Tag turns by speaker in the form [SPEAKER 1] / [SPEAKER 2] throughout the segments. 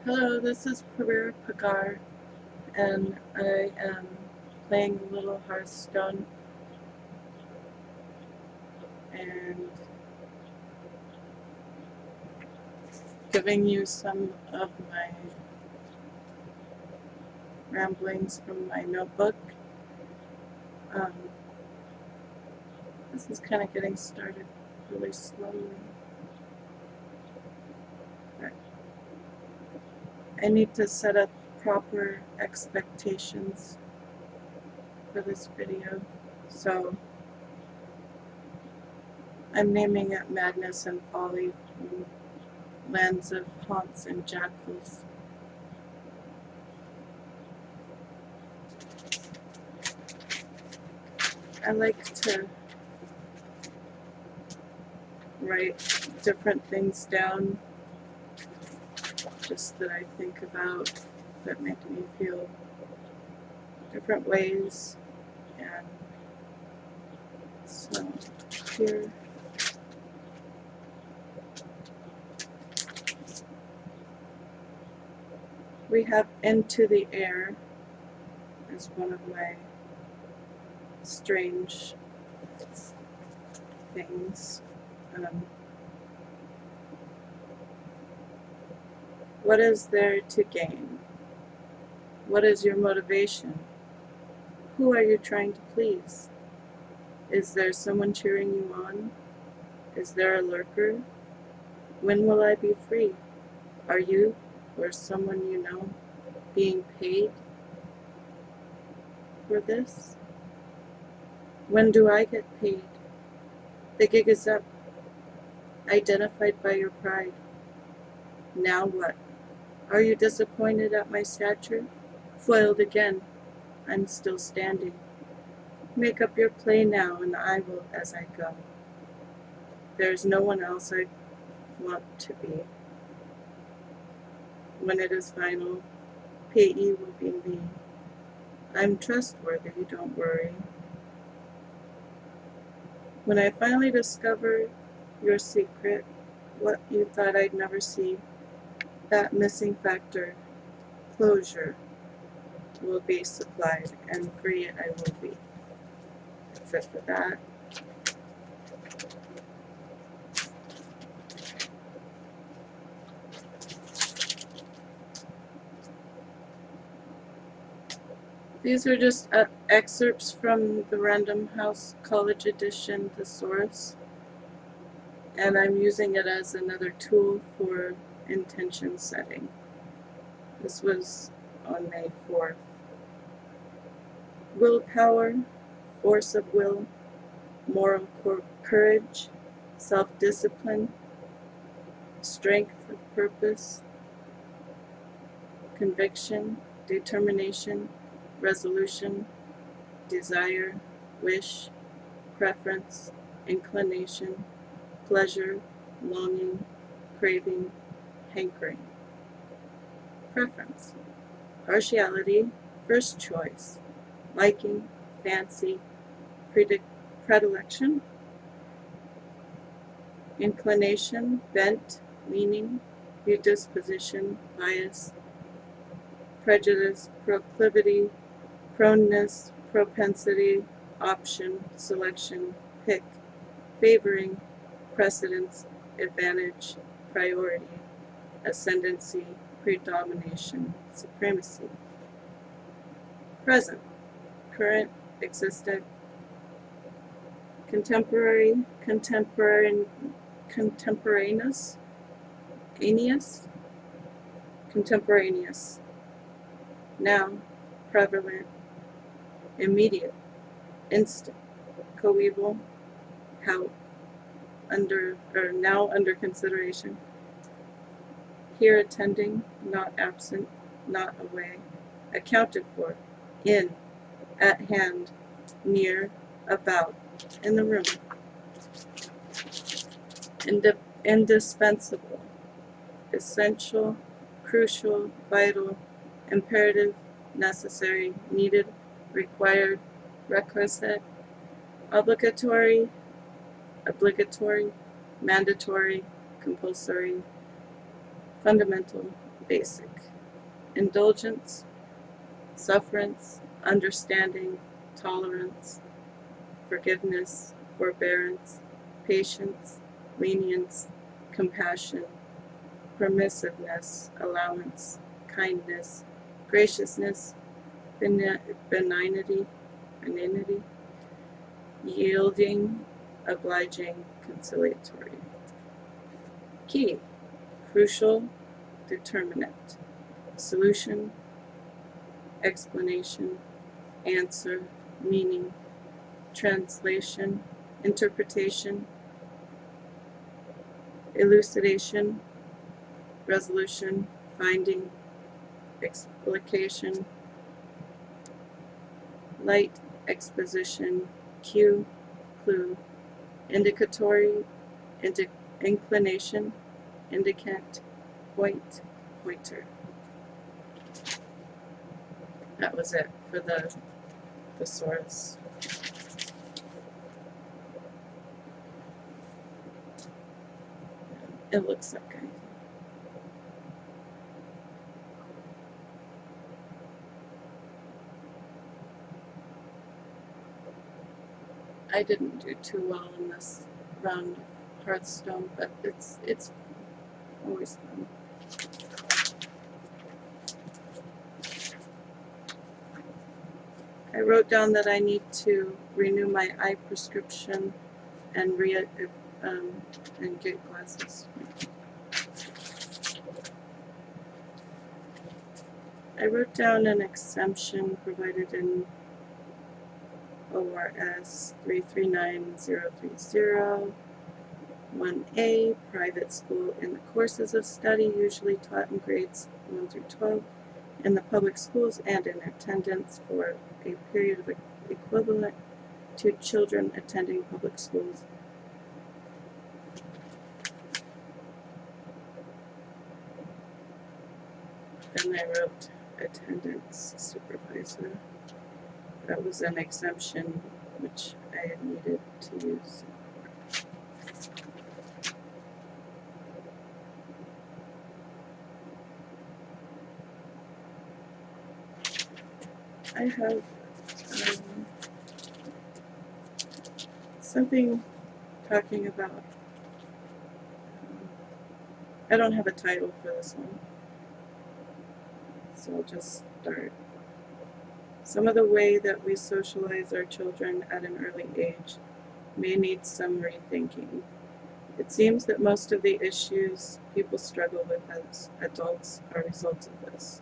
[SPEAKER 1] Hello, this is Pereira Pagar, and I am playing a little Hearthstone and giving you some of my ramblings from my notebook. Um, this is kind of getting started really slowly. But I need to set up proper expectations for this video, so I'm naming it Madness and Folly from Lands of Haunts and Jackals. I like to write different things down just that I think about that make me feel different ways. And so here we have Into the Air as one of my strange things. What is there to gain? What is your motivation? Who are you trying to please? Is there someone cheering you on? Is there a lurker? When will I be free? Are you or someone you know being paid for this? When do I get paid? The gig is up, identified by your pride. Now what? Are you disappointed at my stature? Foiled again, I'm still standing. Make up your play now, and I will as I go. There's no one else I want to be. When it is final, payee will be me. I'm trustworthy, don't worry. When I finally discover your secret, what you thought I'd never see, that missing factor, closure, will be supplied, and free I will be. That's it for that. These are just excerpts from the Random House College Edition Thesaurus, and I'm using it as another tool for intention setting. This was on May 4th. Willpower, force of will, moral courage, self-discipline, strength of purpose, conviction, determination, resolution, desire, wish, preference, inclination, pleasure, longing, craving, hankering. Preference, partiality, first choice, liking, fancy, predilection, inclination, bent, leaning, predisposition, bias, prejudice, proclivity, proneness, propensity, option, selection, pick, favoring, precedence, advantage, priority, ascendancy, predomination, supremacy. Present, current, existent, contemporary, contemporaneous, contemporaneous, now, prevalent, immediate, instant, coeval, how, under, or now under consideration, here attending, not absent, not away, accounted for, in, at hand, near, about, in the room. Indispensable, essential, crucial, vital, imperative, necessary, needed, required, requisite, obligatory, mandatory, compulsory, fundamental, basic. Indulgence, sufferance, understanding, tolerance, forgiveness, forbearance, patience, lenience, compassion, permissiveness, allowance, kindness, graciousness, benignity, yielding, obliging, conciliatory. Key, crucial, determinant, solution, explanation, answer, meaning, translation, interpretation, elucidation, resolution, finding, explication, light, exposition, cue, clue, indicatory, inclination, indicant, point, pointer. That was it for the thesaurus. It looks okay. I didn't do too well in this round of Hearthstone, but it's always fun. I wrote down that I need to renew my eye prescription and get glasses. I wrote down an exemption provided in ORS 339030. 1A, private school in the courses of study usually taught in grades 1 through 12 in the public schools and in attendance for a period of equivalent to children attending public schools. Then I wrote attendance supervisor. That was an exemption which I had needed to use. I have something talking about, I don't have a title for this one, so I'll just start. Some of the way that we socialize our children at an early age may need some rethinking. It seems that most of the issues people struggle with as adults are results of this.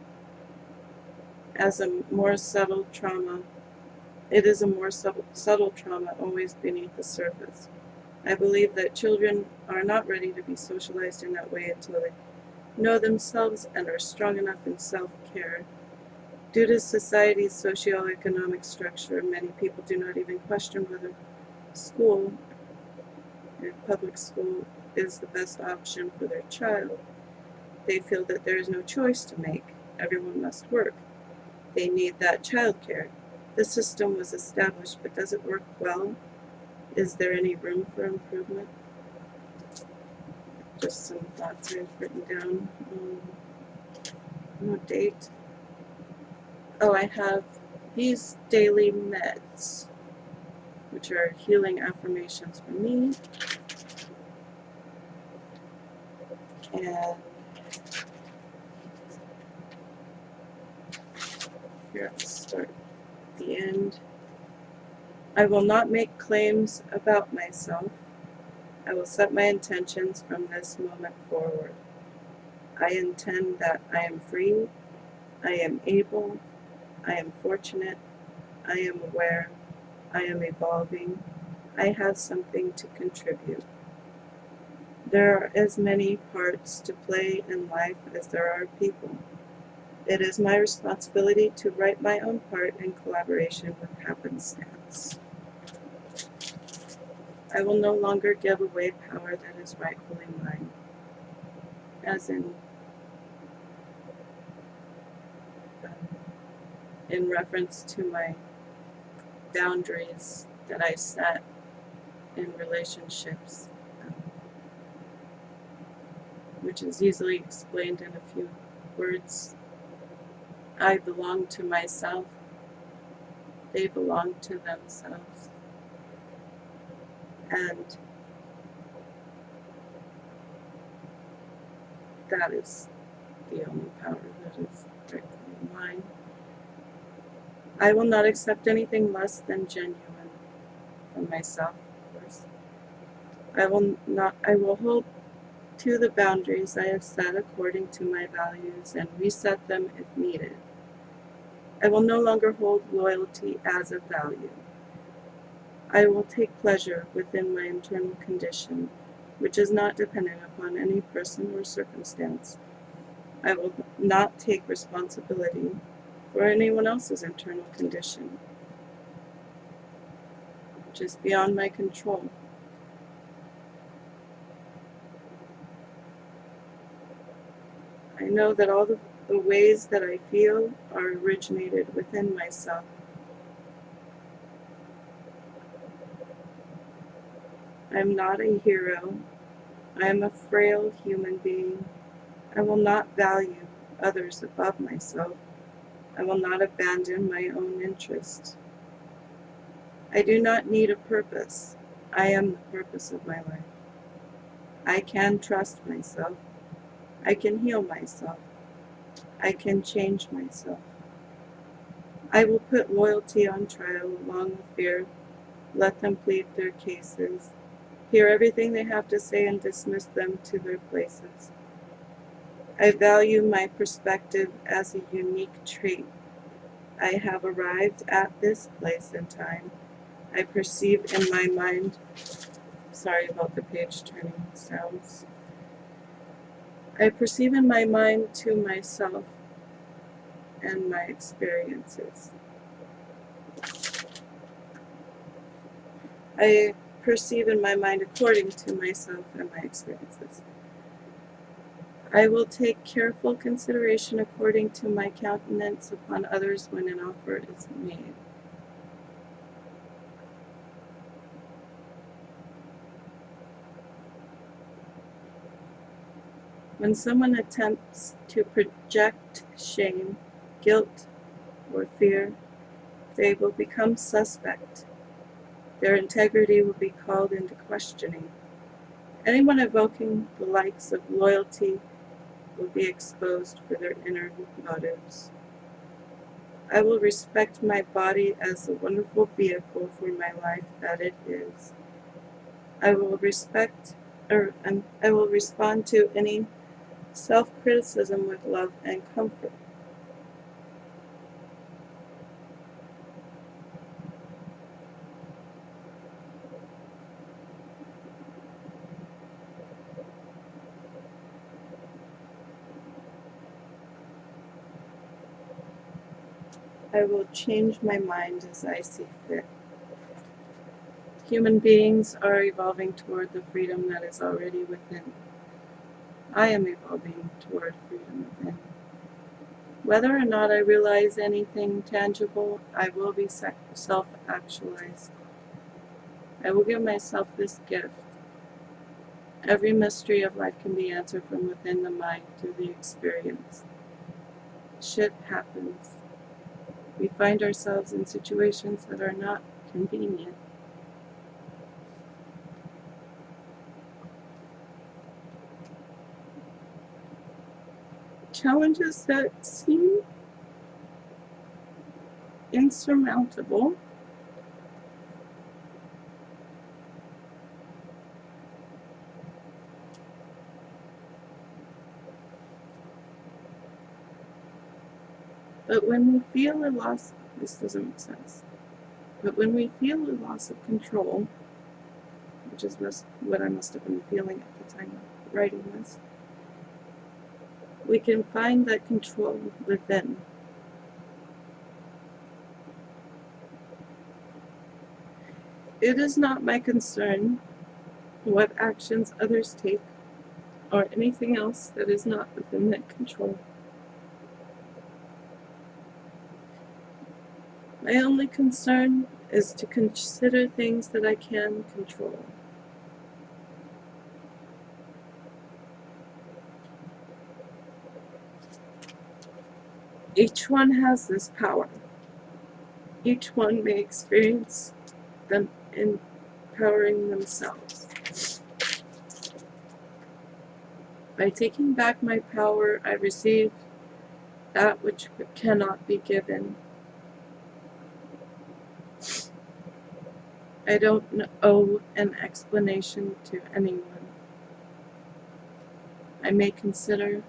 [SPEAKER 1] As a more subtle trauma, it is a more subtle trauma always beneath the surface. I believe that children are not ready to be socialized in that way until they know themselves and are strong enough in self-care. Due to society's socioeconomic structure, many people do not even question whether school, public school, is the best option for their child. They feel that there is no choice to make. Everyone must work. They need that childcare. The system was established, but does it work well? Is there any room for improvement? Just some thoughts I've written down. No date. Oh, I have these daily meds, which are healing affirmations for me. And here, I'll start at the end. I will not make claims about myself. I will set my intentions from this moment forward. I intend that I am free, I am able, I am fortunate, I am aware, I am evolving, I have something to contribute. There are as many parts to play in life as there are people. It is my responsibility to write my own part in collaboration with happenstance. I will no longer give away power that is rightfully mine, as in reference to my boundaries that I set in relationships, which is easily explained in a few words, I belong to myself, they belong to themselves. And that is the only power that is strictly mine. I will not accept anything less than genuine from myself, of course. I will hold to the boundaries I have set according to my values and reset them if needed. I will no longer hold loyalty as a value. I will take pleasure within my internal condition, which is not dependent upon any person or circumstance. I will not take responsibility for anyone else's internal condition, which is beyond my control. I know that all the ways that I feel are originated within myself. I am not a hero. I am a frail human being. I will not value others above myself. I will not abandon my own interests. I do not need a purpose. I am the purpose of my life. I can trust myself. I can heal myself. I can change myself. I will put loyalty on trial along with fear. Let them plead their cases. Hear everything they have to say and dismiss them to their places. I value my perspective as a unique trait. I have arrived at this place in time. I perceive in my mind, sorry about the page turning sounds. I perceive in my mind to myself and my experiences. I perceive in my mind according to myself and my experiences. I will take careful consideration according to my countenance upon others when an offer is made. When someone attempts to project shame, guilt, or fear, they will become suspect. Their integrity will be called into questioning. Anyone evoking the likes of loyalty will be exposed for their inner motives. I will respect my body as the wonderful vehicle for my life that it is. I will respond to any self-criticism with love and comfort. I will change my mind as I see fit. Human beings are evolving toward the freedom that is already within. I am evolving toward freedom within. Whether or not I realize anything tangible, I will be self-actualized. I will give myself this gift. Every mystery of life can be answered from within the mind through the experience. Shit happens. We find ourselves in situations that are not convenient. Challenges that seem insurmountable but when we feel a loss, this doesn't make sense, but when we feel a loss of control, which is what I must have been feeling at the time of writing this, we can find that control within. It is not my concern what actions others take or anything else that is not within that control. My only concern is to consider things that I can control. Each one has this power. Each one may experience them empowering themselves. By taking back my power, I receive that which cannot be given. I don't owe an explanation to anyone. I may consider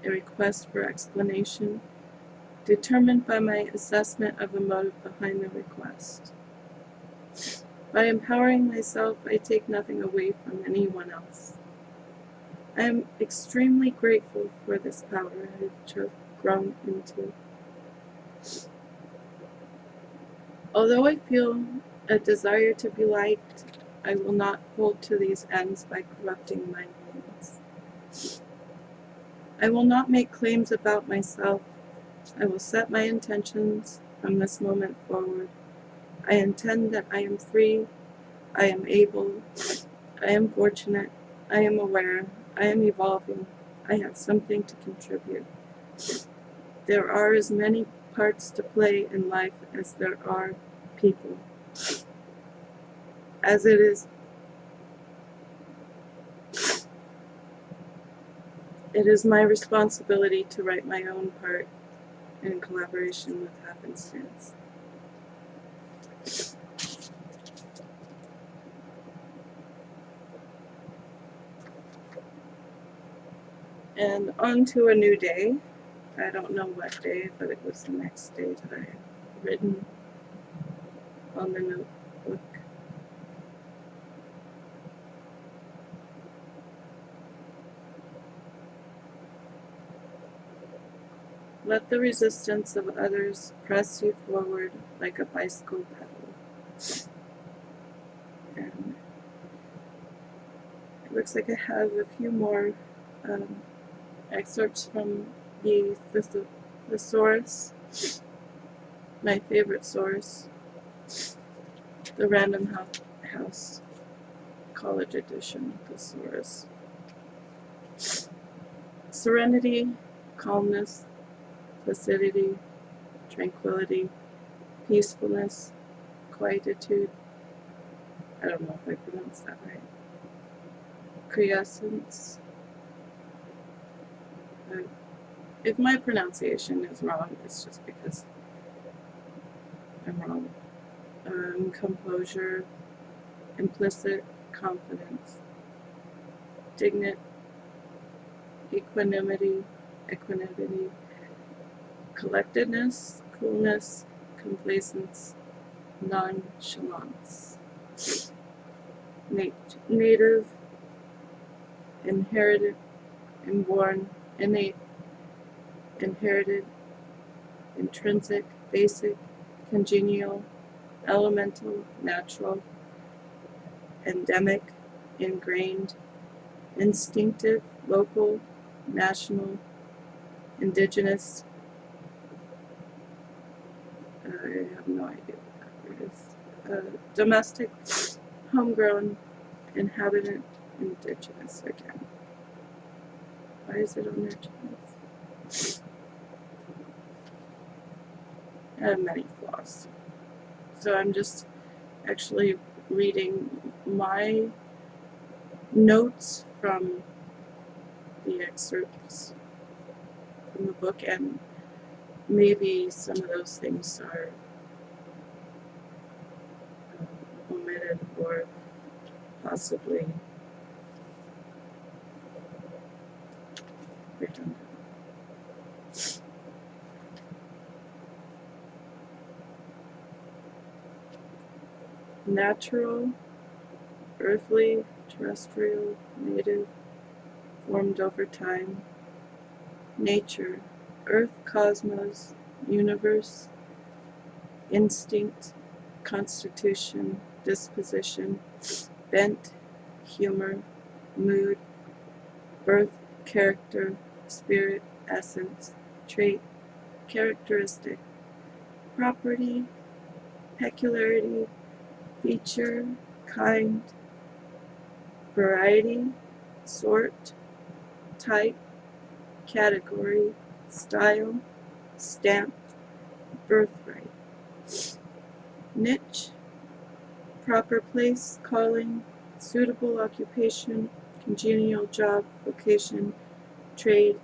[SPEAKER 1] a request for explanation determined by my assessment of the motive behind the request. By empowering myself, I take nothing away from anyone else. I am extremely grateful for this power I have grown into. Although I feel a desire to be liked, I will not hold to these ends by corrupting my means. I will not make claims about myself. I will set my intentions from this moment forward. I intend that I am free, I am able, I am fortunate, I am aware, I am evolving, I have something to contribute. There are as many parts to play in life as there are people. As it is my responsibility to write my own part in collaboration with happenstance. And on to a new day. I don't know what day, but it was the next day that I had written on the notebook. Let the resistance of others press you forward like a bicycle pedal. And it looks like I have a few more excerpts from the thesaurus, my favorite source, the Random House College Edition thesaurus. Serenity, calmness, placidity, tranquility, peacefulness, quietude. I don't know if I pronounced that right. Quiescence. If my pronunciation is wrong, it's just because I'm wrong. Composure, implicit confidence, dignity, equanimity, collectedness, coolness, complacence, nonchalance. Native, inherited, inborn, innate, inherited, intrinsic, basic, congenial, elemental, natural, endemic, ingrained, instinctive, local, national, indigenous. I have no idea what that word is. Domestic, homegrown, inhabitant, indigenous again. Why is it indigenous? I have many flaws. So I'm just actually reading my notes from the excerpts from the book, and maybe some of those things are omitted or possibly redundant. Natural, earthly, terrestrial, native, formed over time. Nature, earth, cosmos, universe, instinct, constitution, disposition, bent, humor, mood, birth, character, spirit, essence, trait, characteristic, property, peculiarity, feature, kind, variety, sort, type, category, style, Stamp, birthright. Niche, proper place, calling, suitable occupation, congenial job, vocation, trade.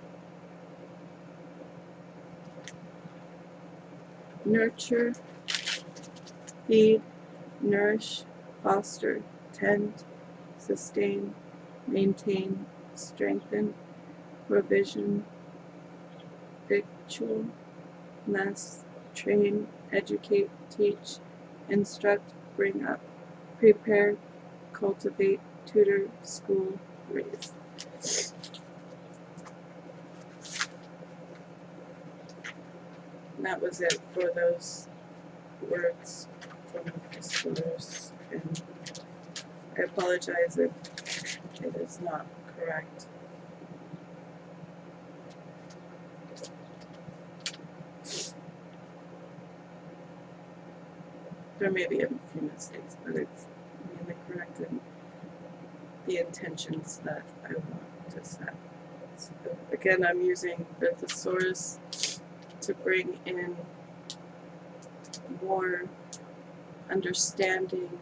[SPEAKER 1] Nurture, feed, nourish, foster, tend, sustain, maintain, strengthen, provision, victual, mess, train, educate, teach, instruct, bring up, prepare, cultivate, tutor, school, raise. And that was it for those words from the source, and I apologize if it is not correct. There may be a few mistakes, but it's mainly correct in the intentions that I want to set. So again, I'm using the thesaurus to bring in more understanding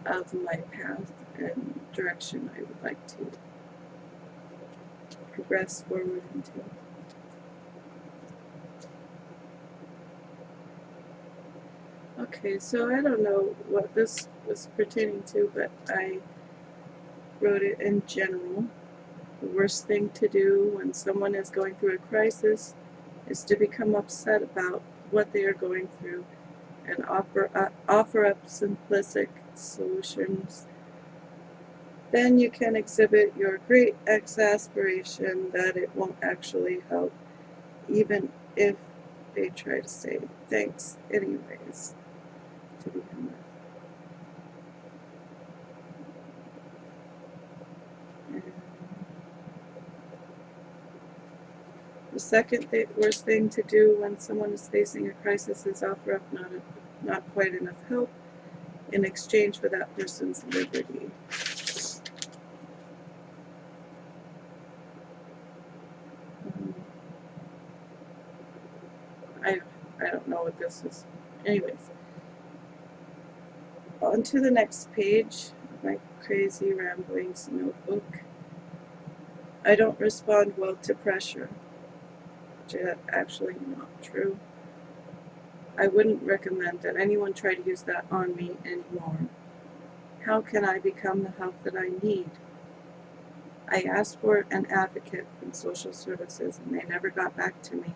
[SPEAKER 1] of my path and direction I would like to progress forward into. Okay, so I don't know what this was pertaining to, but I wrote it in general. The worst thing to do when someone is going through a crisis is to become upset about what they are going through and offer up simplistic solutions. Then you can exhibit your great exasperation that it won't actually help, even if they try to say thanks anyways to begin with. The second worst thing to do when someone is facing a crisis is offer up not quite enough help in exchange for that person's liberty. I don't know what this is. Anyways, on to the next page of my crazy ramblings notebook. I don't respond well to pressure, which is actually not true. I wouldn't recommend that anyone try to use that on me anymore. How can I become the help that I need? I asked for an advocate from social services and they never got back to me.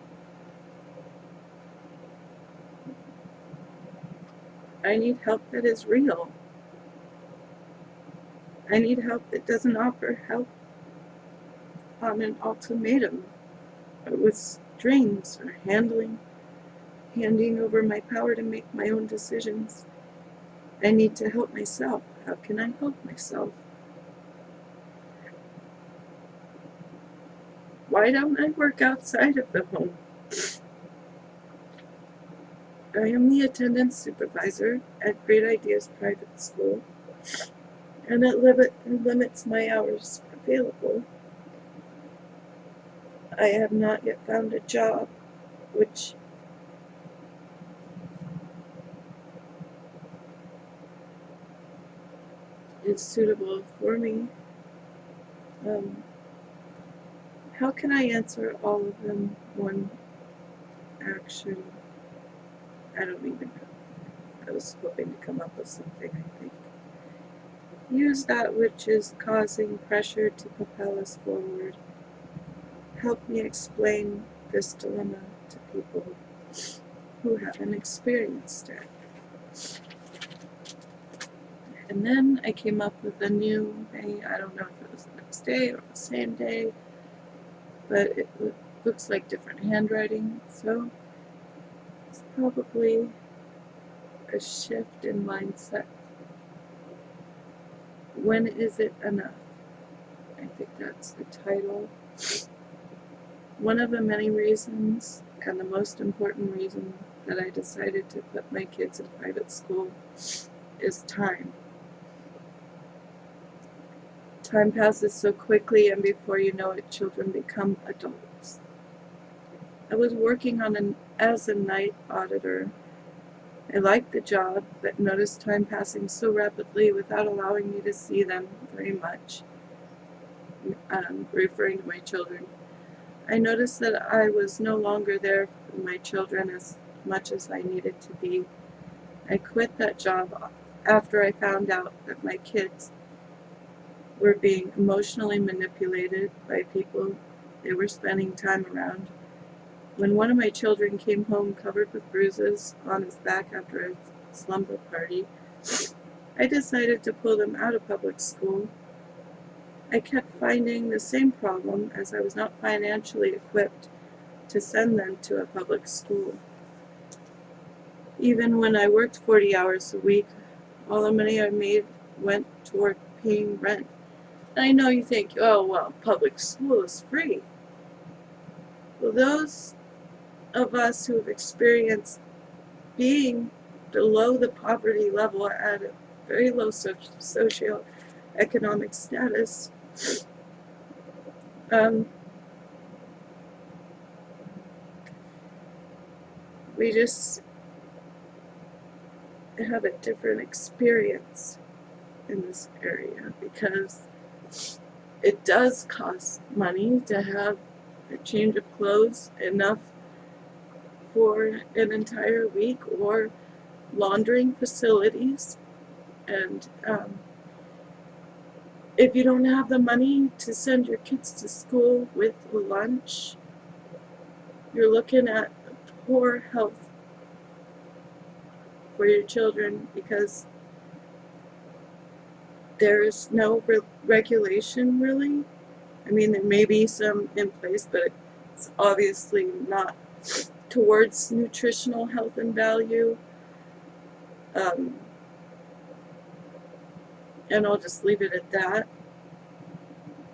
[SPEAKER 1] I need help that is real. I need help that doesn't offer help on an ultimatum or with strings or handing over my power to make my own decisions. I need to help myself. How can I help myself? Why don't I work outside of the home? I am the attendance supervisor at Great Ideas Private School, and it limits my hours available. I have not yet found a job which is suitable for me. How can I answer all of them one action? I don't even know. I was hoping to come up with something, I think. Use that which is causing pressure to propel us forward. Help me explain this dilemma to people who haven't experienced it. And then I came up with a new thing. I don't know if it was the next day or the same day, but it looks like different handwriting, so it's probably a shift in mindset. When is it enough? I think that's the title. One of the many reasons, and the most important reason, that I decided to put my kids in private school is time. Time passes so quickly, and before you know it, children become adults. I was working as a night auditor. I liked the job, but noticed time passing so rapidly without allowing me to see them very much, referring to my children. I noticed that I was no longer there for my children as much as I needed to be. I quit that job after I found out that my kids were being emotionally manipulated by people they were spending time around. When one of my children came home covered with bruises on his back after a slumber party, I decided to pull them out of public school. I kept finding the same problem as I was not financially equipped to send them to a public school. Even when I worked 40 hours a week, all the money I made went toward paying rent. And I know you think, oh, well, public school is free. Well, those of us who have experienced being below the poverty level at a very low socioeconomic status, we just have a different experience in this area because it does cost money to have a change of clothes enough for an entire week, or laundering facilities. And if you don't have the money to send your kids to school with lunch, you're looking at poor health for your children because there's no regulation really. I mean, there may be some in place, but it's obviously not towards nutritional health and value. And I'll just leave it at that.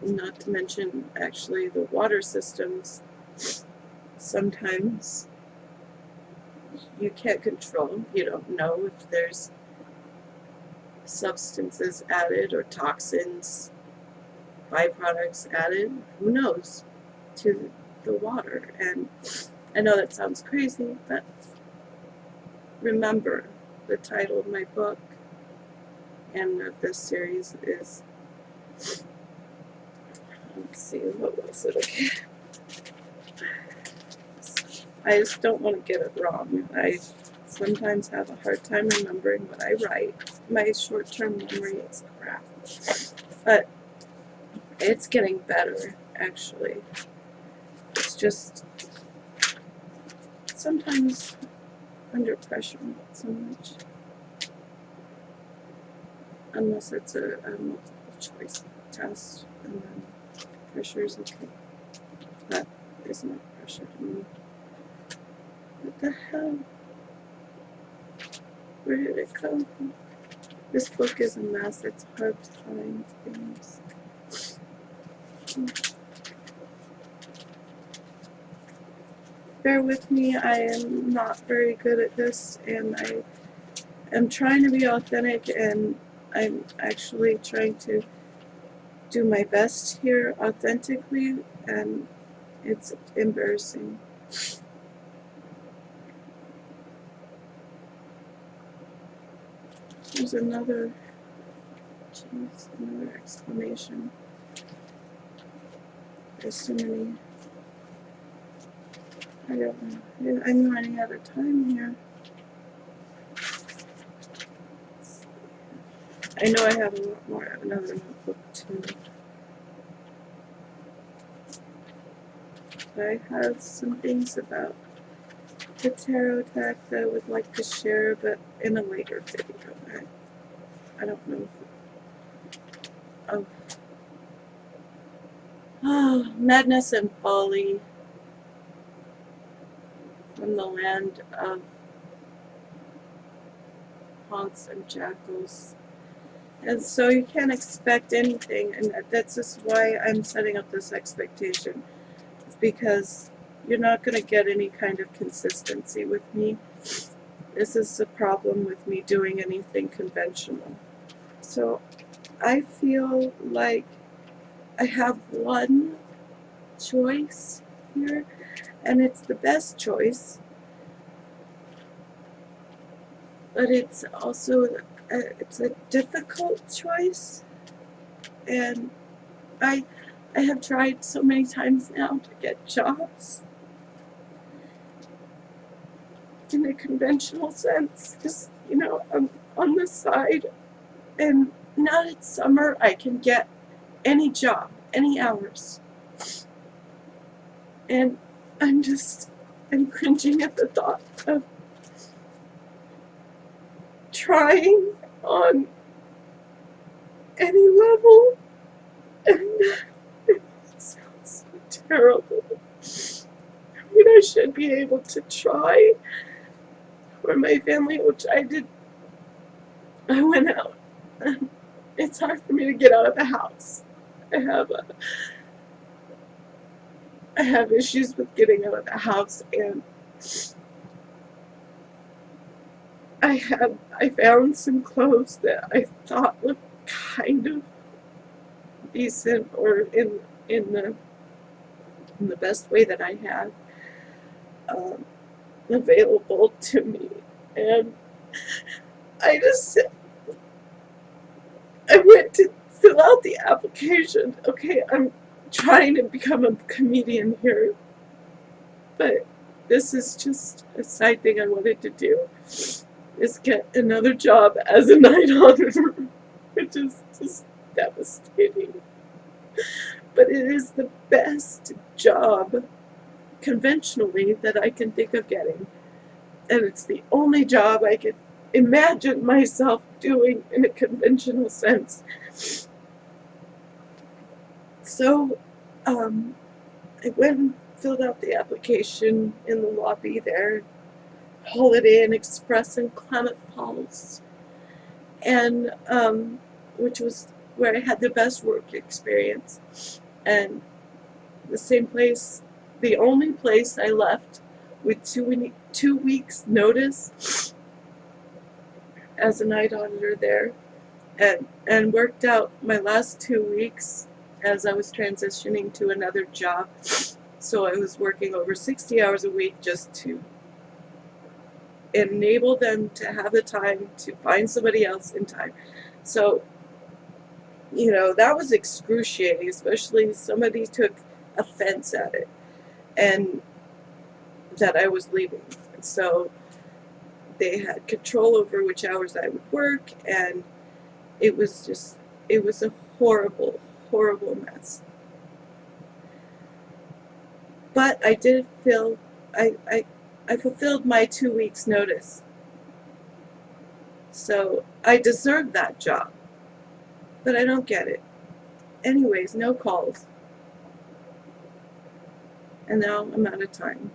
[SPEAKER 1] Not to mention, actually, the water systems, sometimes you can't control. You don't know if there's substances added or toxins, byproducts added, who knows, to the water. And I know that sounds crazy, but remember, the title of my book and of this series is, let's see, what was it again? I just don't want to get it wrong. I sometimes have a hard time remembering what I write. My short-term memory is crap. But it's getting better, actually. It's just sometimes under pressure, not so much. Unless it's a multiple choice test, and then pressure is okay. That is not pressure to me. What the hell? Where did it go? This book is a mess. It's hard to find things. Bear with me. I am not very good at this, and I am trying to be authentic, and I'm actually trying to do my best here authentically, and it's embarrassing. There's another exclamation. There's so many. I don't know. I'm running out of time here. I know I have a lot more. I have another notebook too. I have some things about the tarot deck that I would like to share, but in a later video. I don't know if oh, Madness and Folly from the land of haunts and jackals. And so you can't expect anything, and that's just why I'm setting up this expectation. It's because you're not going to get any kind of consistency with me. This is the problem with me doing anything conventional. So I feel like I have one choice here, And it's the best choice, but it's also it's a difficult choice. And I I have tried so many times now to get jobs in a conventional sense, just, on the side. And now it's summer, I can get any job, any hours. And I'm cringing at the thought of trying on any level. And it sounds so terrible. I mean, I should be able to try for my family, which I did. I went out. It's hard for me to get out of the house. I have issues with getting out of the house, and I found some clothes that I thought looked kind of decent, or in the best way that I had available to me. And I went to fill out the application. Okay, I'm trying to become a comedian here, but this is just a side thing I wanted to do, is get another job as a night auditor, which is just devastating. But it is the best job conventionally that I can think of getting, and it's the only job I could imagine myself doing in a conventional sense. So I went and filled out the application in the lobby there, Holiday Inn Express in Klamath Falls, and which was where I had the best work experience, and the same place, the only place I left with 2 weeks notice as a night auditor there, and worked out my last 2 weeks as I was transitioning to another job. So I was working over 60 hours a week just to enable them to have the time to find somebody else in time. So, that was excruciating, especially somebody took offense at it, and that I was leaving. And so they had control over which hours I would work, and it was a horrible, horrible mess. But I did feel, I fulfilled my 2 weeks notice. So I deserve that job, but I don't get it. Anyways, no calls. And now I'm out of time.